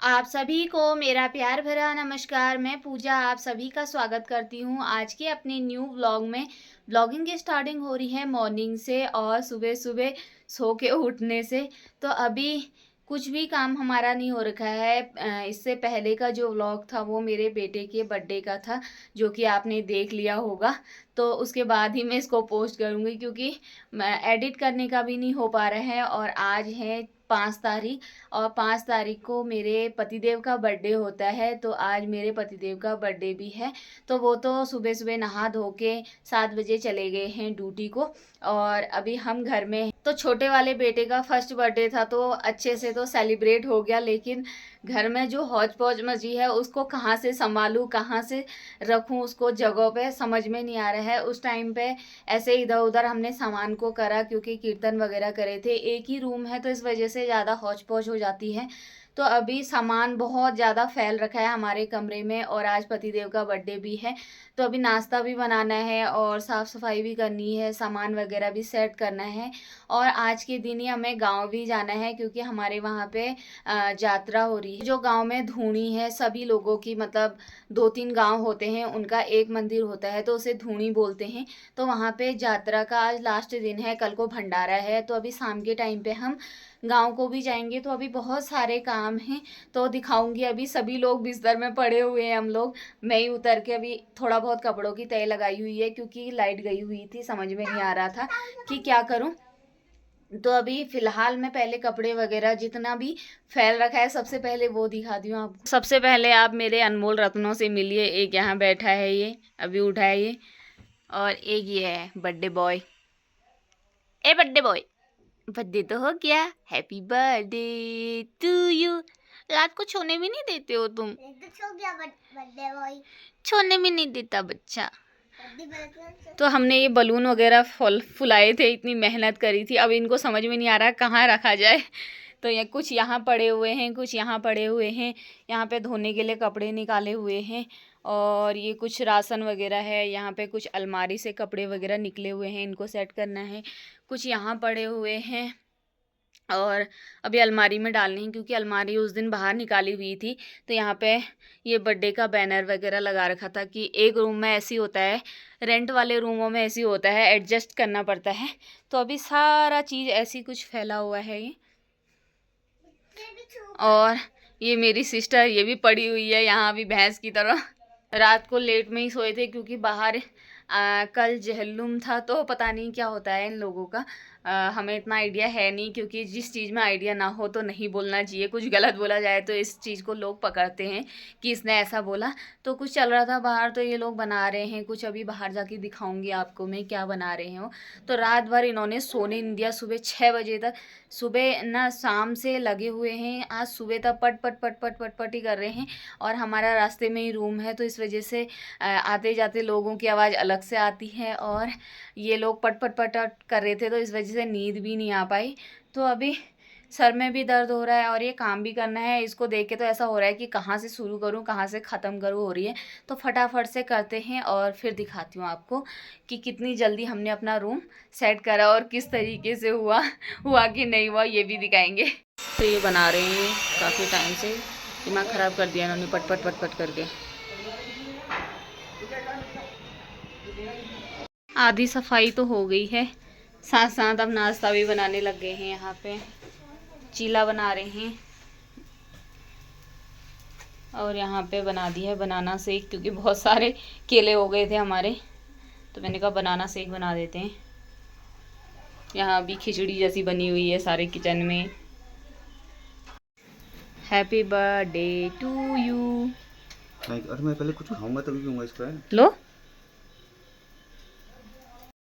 आप सभी को मेरा प्यार भरा नमस्कार। मैं पूजा आप सभी का स्वागत करती हूँ आज के अपने न्यू व्लॉग में। व्लॉगिंग की स्टार्टिंग हो रही है मॉर्निंग से और सुबह-सुबह सो के उठने से। तो अभी कुछ भी काम हमारा नहीं हो रखा है। इससे पहले का जो व्लॉग था वो मेरे बेटे के बर्थडे का था, जो कि आपने देख लिया होगा। तो उसके बाद ही मैं इसको पोस्ट करूँगी क्योंकि मैं एडिट करने का भी नहीं हो पा रहा है। और आज है 5 तारीख और 5 तारीख को मेरे पतिदेव का बर्थडे होता है। तो आज मेरे पतिदेव का बर्थडे भी है। तो वो तो सुबह-सुबह नहा धो के 7 बजे चले गए हैं ड्यूटी को और अभी हम घर में हैं। तो छोटे वाले बेटे का फर्स्ट बर्थडे था तो अच्छे से तो सेलिब्रेट हो गया, लेकिन घर में जो हौच-पौच मची है उसको कहाँ से सँभालूँ, कहाँ से रखूँ उसको जगह पे समझ में नहीं आ रहा है। उस टाइम पे ऐसे इधर-उधर हमने सामान को करा क्योंकि कीर्तन वगैरह करे थे। एक ही रूम है तो इस वजह से ज़्यादा हौच-पौच हो जाती है। तो अभी सामान बहुत ज़्यादा फैल रखा है हमारे कमरे में और आज पतिदेव का बर्थडे भी है। तो अभी नाश्ता भी बनाना है और साफ़-सफ़ाई भी करनी है, सामान वगैरह भी सेट करना है। और आज के दिन ही हमें गाँव भी जाना है क्योंकि हमारे वहाँ पे यात्रा हो रही है। जो गाँव में धूनी है सभी लोगों की, मतलब 2-3 गाँव होते हैं, उनका एक मंदिर होता है तो उसे धूनी बोलते हैं। तो वहाँ पे यात्रा का आज लास्ट दिन है, कल को भंडारा है। तो अभी शाम के टाइम पे हम गाँव को भी जाएँगे। तो अभी बहुत सारे काम हैं तो दिखाऊँगी। अभी सभी लोग बिस्तर में पड़े हुए हैं हम लोग। मैं ही उतर के अभी थोड़ा बहुत कपड़ों की तह लगाई हुई है क्योंकि लाइट गई हुई थी, समझ में नहीं आ रहा था कि क्या करूँ। तो अभी फ़िलहाल मैं पहले कपड़े वगैरह जितना भी फैल रखा है सबसे पहले वो दिखाती हूँ आपको। सबसे पहले आप मेरे अनमोल रत्नों से मिलिए। एक यहाँ बैठा है, ये अभी उठा है ये, और एक ये है बर्थडे बॉय। ए बर्थडे बॉय, बर्थडे तो हो गया, हैप्पी बर्थडे टू यू। रात को सोने भी नहीं देते हो तुम। तो सो गया बर्थडे बॉय, सोने भी नहीं देता बच्चा। तो हमने ये बलून वगैरह फुलाए थे, इतनी मेहनत करी थी, अब इनको समझ में नहीं आ रहा कहाँ रखा जाए। तो ये कुछ यहाँ पड़े हुए हैं, कुछ यहाँ पड़े हुए हैं। यहाँ पे धोने के लिए कपड़े निकाले हुए हैं और ये कुछ राशन वगैरह है। यहाँ पे कुछ अलमारी से कपड़े वगैरह निकले हुए हैं, इनको सेट करना है। कुछ यहाँ पड़े हुए हैं और अभी अलमारी में डालनी है क्योंकि अलमारी उस दिन बाहर निकाली हुई थी। तो यहाँ पे ये बर्थडे का बैनर वगैरह लगा रखा था कि एक रूम में ऐसी होता है, रेंट वाले रूमों में ऐसी होता है, एडजस्ट करना पड़ता है। तो अभी सारा चीज़ ऐसी कुछ फैला हुआ है ये। और ये मेरी सिस्टर, ये भी पड़ी हुई है यहाँ अभी भैंस की तरह। रात को लेट में ही सोए थे क्योंकि बाहर कल जहल्लुम था तो पता नहीं क्या होता है इन लोगों का। हमें इतना आइडिया है नहीं क्योंकि जिस चीज़ में आइडिया ना हो तो नहीं बोलना चाहिए। कुछ गलत बोला जाए तो इस चीज़ को लोग पकड़ते हैं कि इसने ऐसा बोला। तो कुछ चल रहा था बाहर तो ये लोग बना रहे हैं कुछ, अभी बाहर जाके दिखाऊंगी आपको मैं क्या बना रहे हैं वो। तो रात भर इन्होंने सोने नहीं दिया, सुबह 6 बजे तक, सुबह ना शाम से लगे हुए हैं। आज सुबह तक पट पट पट पट पट पट ही कर रहे हैं। और हमारा रास्ते में ही रूम है तो इस वजह से आते जाते लोगों की आवाज़ अलग से आती है और ये लोग पट पट पट पट कर रहे थे तो इस वजह से नींद भी नहीं आ पाई। तो अभी सर में भी दर्द हो रहा है और ये काम भी करना है। इसको देख के तो ऐसा हो रहा है कि कहाँ से शुरू करूँ कहाँ से ख़त्म करूँ हो रही है। तो फटाफट से करते हैं और फिर दिखाती हूँ आपको कि कितनी जल्दी हमने अपना रूम सेट करा और किस तरीके से हुआ हुआ कि नहीं हुआ ये भी दिखाएंगे। तो ये बना रहे हैं काफ़ी टाइम से, दिमाग ख़राब कर दिया इन्होंने पट पट पट पट करके। आधी सफाई तो हो गई है, साथ साथ अब नाश्ता भी बनाने लग गए हैं। यहाँ पे चीला बना रहे हैं और यहाँ पे बना दिया है बनाना शेक क्योंकि बहुत सारे केले हो गए थे हमारे। तो मैंने कहा बनाना शेक बना देते हैं। यहाँ अभी खिचड़ी जैसी बनी हुई है सारे किचन में। Happy birthday to you. अरे मैं पहले कुछ खाऊंगा तभी पीऊंगा इसको। लो।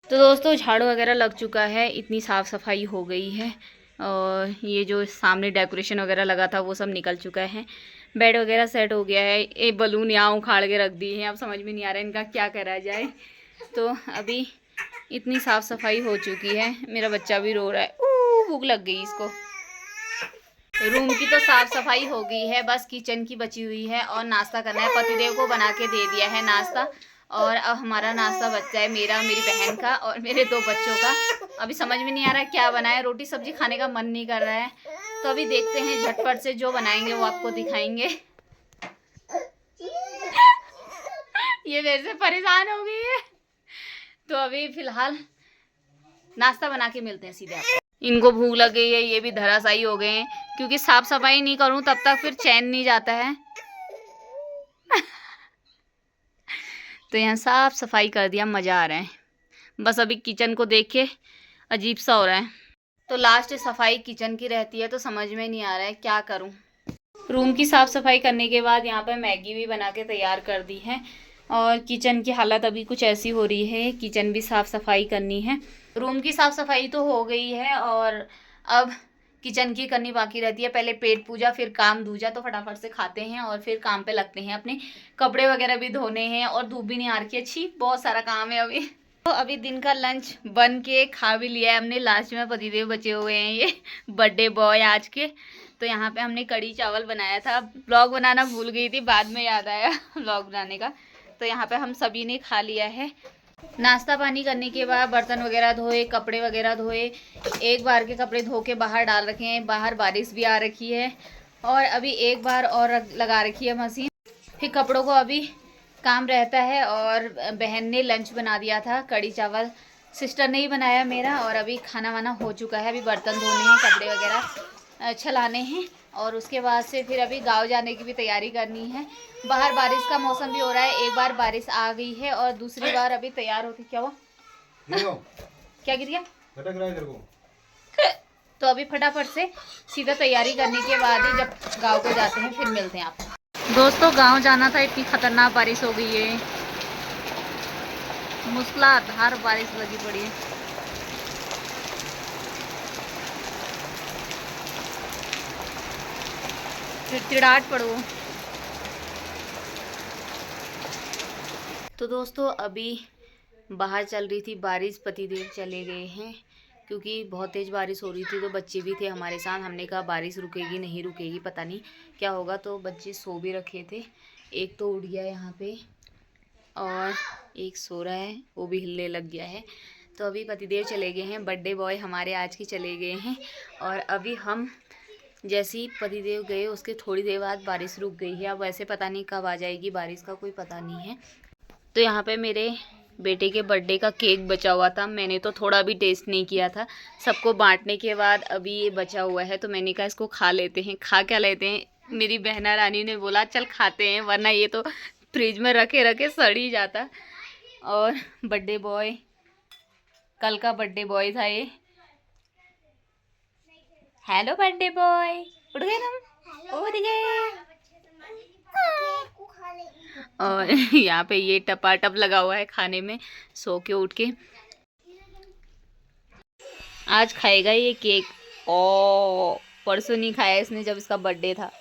तो दोस्तों झाड़ू वगैरह लग चुका है, इतनी साफ़ सफाई हो गई है और ये जो सामने डेकोरेशन वगैरह लगा था वो सब निकल चुका है। बेड वगैरह सेट हो गया है। ये बलून यहाँ उखाड़ के रख दिए हैं, अब समझ में नहीं आ रहा है इनका क्या करा जाए। तो अभी इतनी साफ़ सफाई हो चुकी है। मेरा बच्चा भी रो रहा है, भूख लग गई इसको। रूम की तो साफ़ सफाई हो गई है, बस किचन की बची हुई है और नाश्ता करना है। पतिदेव को बना के दे दिया है नाश्ता और अब हमारा नाश्ता बचा है, मेरा, मेरी बहन का और मेरे 2 बच्चों का। अभी समझ में नहीं आ रहा है क्या बनाए, रोटी सब्जी खाने का मन नहीं कर रहा है तो अभी देखते हैं, झटपट से जो बनाएंगे वो आपको दिखाएंगे। ये मेरे से परेशान हो गई है, तो अभी फिलहाल नाश्ता बना के मिलते हैं सीधे आपको। इनको भूख लग गई है, ये भी धराशायी हो गए हैं, क्योंकि साफ सफाई नहीं करूं तब तक फिर चैन नहीं जाता है। तो यहाँ साफ सफाई कर दिया, मजा आ रहा है। बस अभी किचन को देख के अजीब सा हो रहा है। तो लास्ट सफाई किचन की रहती है, तो समझ में नहीं आ रहा है क्या करूं। रूम की साफ सफाई करने के बाद यहाँ पे मैगी भी बना के तैयार कर दी है, और किचन की हालत अभी कुछ ऐसी हो रही है, किचन भी साफ सफाई करनी है। रूम की साफ सफाई तो हो गई है, और अब किचन की करनी बाकी रहती है। पहले पेट पूजा, फिर काम दूजा, तो फटाफट से खाते हैं और फिर काम पे लगते हैं। अपने कपड़े वगैरह भी धोने हैं, और धूप भी नहीं आ रही है, अच्छी बहुत सारा काम है अभी। तो अभी दिन का लंच बन के खा भी लिया है हमने। लास्ट में पतिदेव बचे हुए हैं, ये बर्थडे बॉय आज के। तो यहाँ पे हमने कढ़ी चावल बनाया था। व्लॉग बनाना भूल गई थी, बाद में याद आया व्लॉग बनाने का। तो यहाँ पे हम सभी ने खा लिया है। नाश्ता पानी करने के बाद बर्तन वगैरह धोए, कपड़े वगैरह धोए। एक बार के कपड़े धो के बाहर डाल रखे हैं, बाहर बारिश भी आ रखी है, और अभी एक बार और लगा रखी है मशीन। फिर कपड़ों को अभी काम रहता है, और बहन ने लंच बना दिया था, कढ़ी चावल सिस्टर ने ही बनाया मेरा। और अभी खाना वाना हो चुका है, अभी बर्तन धोने हैं, कपड़े वगैरह छलाने हैं, और उसके बाद से फिर अभी गांव जाने की भी तैयारी करनी है। बाहर बारिश का मौसम भी हो रहा है, एक बार बारिश आ गई है और दूसरी बार अभी तैयार होती। क्या हुआ? क्या गिर गया? तो अभी फटाफट से सीधा तैयारी करने के बाद ही जब गांव को जाते हैं फिर मिलते हैं आपको। दोस्तों गांव जाना था, इतनी खतरनाक बारिश हो गई है, मूसलाधार बारिश लगी पड़ी है। चिड़चिड़ाहट पड़ो। तो दोस्तों अभी बाहर चल रही थी बारिश, पतिदेव चले गए हैं, क्योंकि बहुत तेज़ बारिश हो रही थी। तो बच्चे भी थे हमारे साथ, हमने कहा बारिश रुकेगी नहीं रुकेगी, पता नहीं क्या होगा। तो बच्चे सो भी रखे थे, एक तो उठ गया यहाँ पे, और एक सो रहा है, वो भी हिलने लग गया है। तो अभी पतिदेव चले गए हैं, बर्थडे बॉय हमारे आज के चले गए हैं। और अभी हम जैसे ही पतिदेव गए उसके थोड़ी देर बाद बारिश रुक गई है। अब वैसे पता नहीं कब आ जाएगी बारिश, का कोई पता नहीं है। तो यहाँ पे मेरे बेटे के बर्थडे का केक बचा हुआ था, मैंने तो थोड़ा भी टेस्ट नहीं किया था। सबको बांटने के बाद अभी ये बचा हुआ है, तो मैंने कहा इसको खा लेते हैं। खा क्या लेते हैं, मेरी बहना रानी ने बोला चल खाते हैं, वरना ये तो फ्रिज में रखे रखे सड़ ही जाता। और बर्थडे बॉय, कल का बर्थडे बॉय था ये। हेलो बर्थडे बॉय, उठ गए तुम? उठ गए। और यहाँ पे ये टपाटप लगा हुआ है खाने में, सो के उठ के आज खाएगा ये केक। ओ परसों नहीं खाया इसने जब इसका बर्थडे था।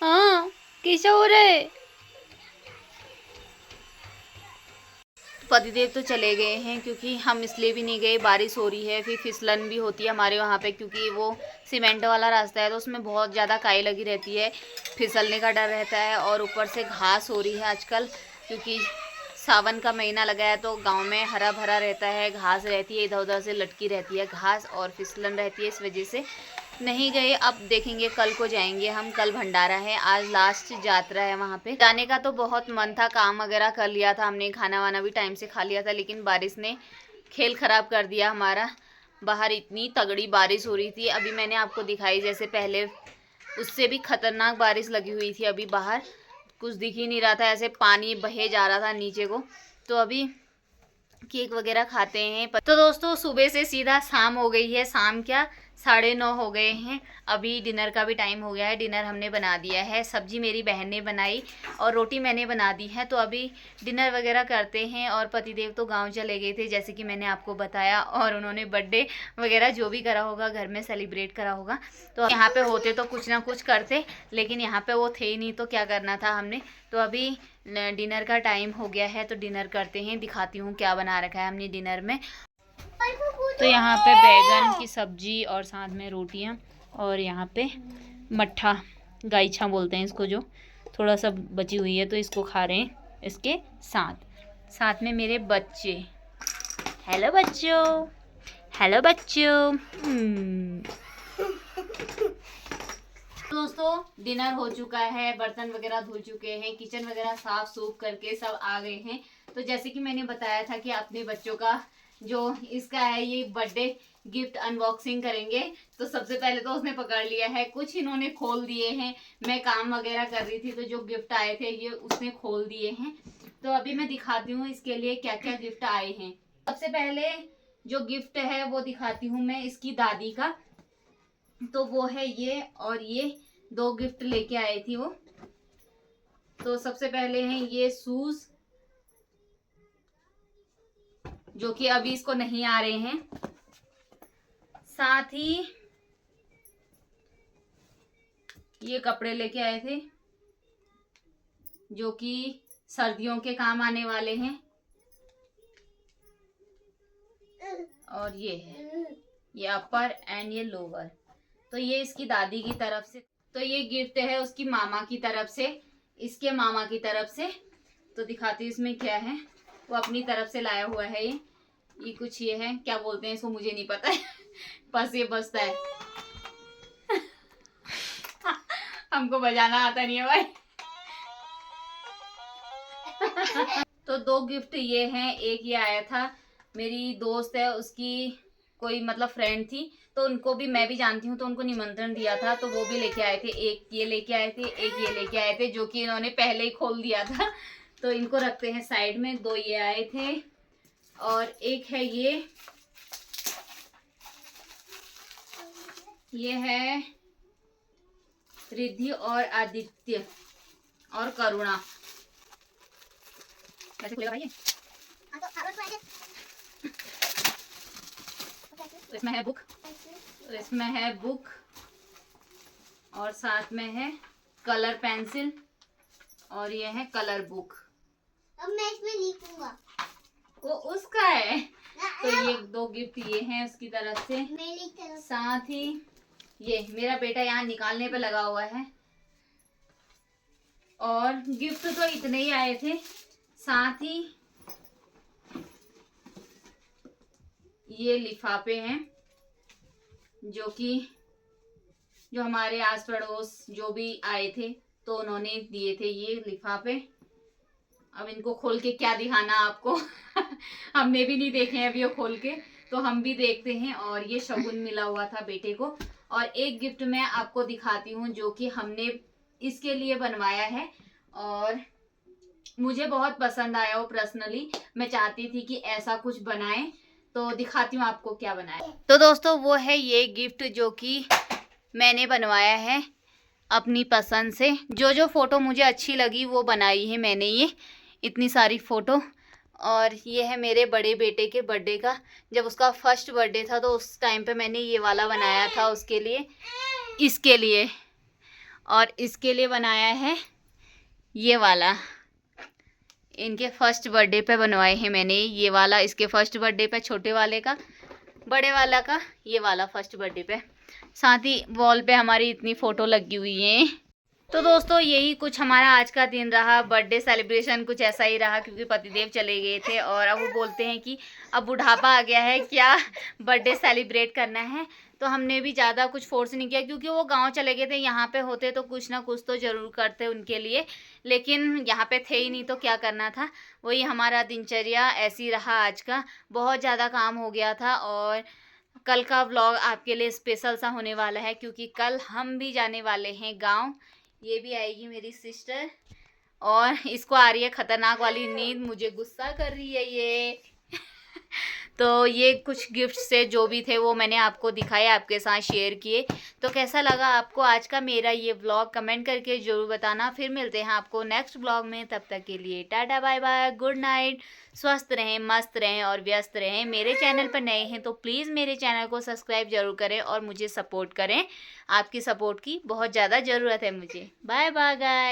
हाँ कैसा हो रहा है? पतिदेव तो चले गए हैं, क्योंकि हम इसलिए भी नहीं गए, बारिश हो रही है, फिर फिसलन भी होती है हमारे वहाँ पे, क्योंकि वो सीमेंट वाला रास्ता है, तो उसमें बहुत ज़्यादा काई लगी रहती है, फिसलने का डर रहता है। और ऊपर से घास हो रही है आजकल, क्योंकि सावन का महीना लगा है, तो गांव में हरा भरा रहता है, घास रहती है, इधर उधर से लटकी रहती है घास, और फिसलन रहती है, इस वजह से नहीं गए। अब देखेंगे, कल को जाएंगे हम, कल भंडारा है, आज लास्ट यात्रा है वहाँ पे। जाने का तो बहुत मन था, काम वगैरह कर लिया था हमने, खाना वाना भी टाइम से खा लिया था, लेकिन बारिश ने खेल ख़राब कर दिया हमारा। बाहर इतनी तगड़ी बारिश हो रही थी, अभी मैंने आपको दिखाई, जैसे पहले उससे भी खतरनाक बारिश लगी हुई थी। अभी बाहर कुछ दिख ही नहीं रहा था, ऐसे पानी बहे जा रहा था नीचे को। तो अभी केक वगैरह खाते हैं। तो दोस्तों सुबह से सीधा शाम हो गई है, शाम क्या 9:30 हो गए हैं। अभी डिनर का भी टाइम हो गया है, डिनर हमने बना दिया है, सब्जी मेरी बहन ने बनाई और रोटी मैंने बना दी है। तो अभी डिनर वगैरह करते हैं। और पतिदेव तो गांव चले गए थे, जैसे कि मैंने आपको बताया, और उन्होंने बर्थडे वगैरह जो भी करा होगा घर में सेलिब्रेट करा होगा। तो यहाँ पे होते तो कुछ ना कुछ करते, लेकिन यहाँ पे वो थे ही नहीं, तो क्या करना था हमने। तो अभी डिनर का टाइम हो गया है, तो डिनर करते हैं, दिखाती हूँ क्या बना रखा है हमने डिनर में। तो यहाँ पे बैगन की सब्जी और साथ में रोटियाँ, और यहाँ पे मट्ठा गाइछा बोलते हैं इसको, जो थोड़ा सा बची हुई है, तो इसको खा रहे हैं इसके साथ में मेरे बच्चे। हेलो बच्चों, हेलो बच्चों। दोस्तों डिनर हो चुका है, बर्तन वगैरह धो चुके हैं, किचन वगैरह साफ सूफ करके सब आ गए हैं। तो जैसे कि मैंने बताया था कि अपने बच्चों का जो इसका है ये बर्थडे गिफ्ट अनबॉक्सिंग करेंगे। तो सबसे पहले तो उसने पकड़ लिया है, कुछ इन्होंने खोल दिए हैं। मैं काम वगैरह कर रही थी तो जो गिफ्ट आए थे ये उसने खोल दिए हैं। तो अभी मैं दिखाती हूँ इसके लिए क्या क्या गिफ्ट आए हैं। सबसे पहले जो गिफ्ट है वो दिखाती हूँ मैं इसकी दादी का। तो वो है ये, और ये 2 गिफ्ट लेके आई थी वो। तो सबसे पहले हैं ये शूज, जो कि अभी इसको नहीं आ रहे हैं। साथ ही ये कपड़े लेके आए थे जो कि सर्दियों के काम आने वाले हैं। और ये है, ये अपर एंड ये लोअर। तो ये इसकी दादी की तरफ से। तो ये गिफ्ट है उसकी मामा की तरफ से, इसके मामा की तरफ से। तो दिखाती हूँ इसमें क्या है। वो अपनी तरफ से लाया हुआ है ये कुछ ये है, क्या बोलते हैं इसको मुझे नहीं पता है। बस ये बजता है। हमको बजाना आता नहीं है भाई। तो 2 गिफ्ट ये हैं। एक ये आया था, मेरी दोस्त है उसकी कोई मतलब फ्रेंड थी, तो उनको भी मैं भी जानती हूँ तो उनको निमंत्रण दिया था, तो वो भी लेके आए थे। एक ये लेके आए थे, एक ये लेके आए थे, जो कि इन्होंने पहले ही खोल दिया था। तो इनको रखते हैं साइड में। 2 ये आए थे और एक है ये है रिद्धि और आदित्य और करुणा। कैसे खुलेगा भाई ये? तो इसमें है बुक, तो इसमें है बुक और साथ में है कलर पेंसिल और ये है कलर बुक। अब मैं इसमें लिखूंगा। वो उसका है। तो ये 2 गिफ्ट ये हैं उसकी तरफ से। मेरी तरफ। साथ ही ये मेरा बेटा यहाँ निकालने पे लगा हुआ है। और गिफ्ट तो इतने ही आए थे। साथ ही ये लिफाफे हैं जो कि जो हमारे आस पड़ोस जो भी आए थे तो उन्होंने दिए थे ये लिफाफे। अब इनको खोल के क्या दिखाना आपको। हमने भी नहीं देखे हैं अभी वो खोल के, तो हम भी देखते हैं। और ये शगुन मिला हुआ था बेटे को। और एक गिफ्ट मैं आपको दिखाती हूँ जो कि हमने इसके लिए बनवाया है और मुझे बहुत पसंद आया वो। पर्सनली मैं चाहती थी कि ऐसा कुछ बनाएं, तो दिखाती हूँ आपको क्या बनाया। तो दोस्तों वो है ये गिफ्ट जो कि मैंने बनवाया है अपनी पसंद से। जो जो फोटो मुझे अच्छी लगी वो बनाई है मैंने, ये इतनी सारी फोटो। और ये है मेरे बड़े बेटे के बर्थडे का, जब उसका फर्स्ट बर्थडे था तो उस टाइम पे मैंने ये वाला बनाया था उसके लिए, इसके लिए। और इसके लिए बनाया है ये वाला, इनके फर्स्ट बर्थडे पे बनवाए हैं मैंने ये वाला। इसके फर्स्ट बर्थडे पे छोटे वाले का, बड़े वाला का ये वाला फर्स्ट बर्थडे पे। साथ ही वॉल पे हमारी इतनी फ़ोटो लगी हुई हैं। तो दोस्तों यही कुछ हमारा आज का दिन रहा। बर्थडे सेलिब्रेशन कुछ ऐसा ही रहा क्योंकि पतिदेव चले गए थे और अब वो बोलते हैं कि अब बुढ़ापा आ गया है, क्या बर्थडे सेलिब्रेट करना है। तो हमने भी ज़्यादा कुछ फोर्स नहीं किया क्योंकि वो गांव चले गए थे। यहाँ पे होते तो कुछ ना कुछ तो ज़रूर करते उनके लिए, लेकिन यहाँ पे थे ही नहीं तो क्या करना था। वही हमारा दिनचर्या ऐसी रहा आज का। बहुत ज़्यादा काम हो गया था और कल का व्लॉग आपके लिए स्पेशल सा होने वाला है क्योंकि कल हम भी जाने वाले हैं गांव। ये भी आएगी मेरी सिस्टर और इसको आ रही है खतरनाक वाली नींद, मुझे गुस्सा कर रही है ये। तो ये कुछ गिफ्ट से जो भी थे वो मैंने आपको दिखाए, आपके साथ शेयर किए। तो कैसा लगा आपको आज का मेरा ये व्लॉग कमेंट करके ज़रूर बताना। फिर मिलते हैं आपको नेक्स्ट व्लॉग में, तब तक के लिए tata bye bye, good night. स्वस्थ रहें, मस्त रहें और व्यस्त रहें। मेरे चैनल पर नए हैं तो प्लीज़ मेरे चैनल को सब्सक्राइब जरूर करें और मुझे सपोर्ट करें। आपकी सपोर्ट की बहुत ज़्यादा ज़रूरत है मुझे। Bye bye guys.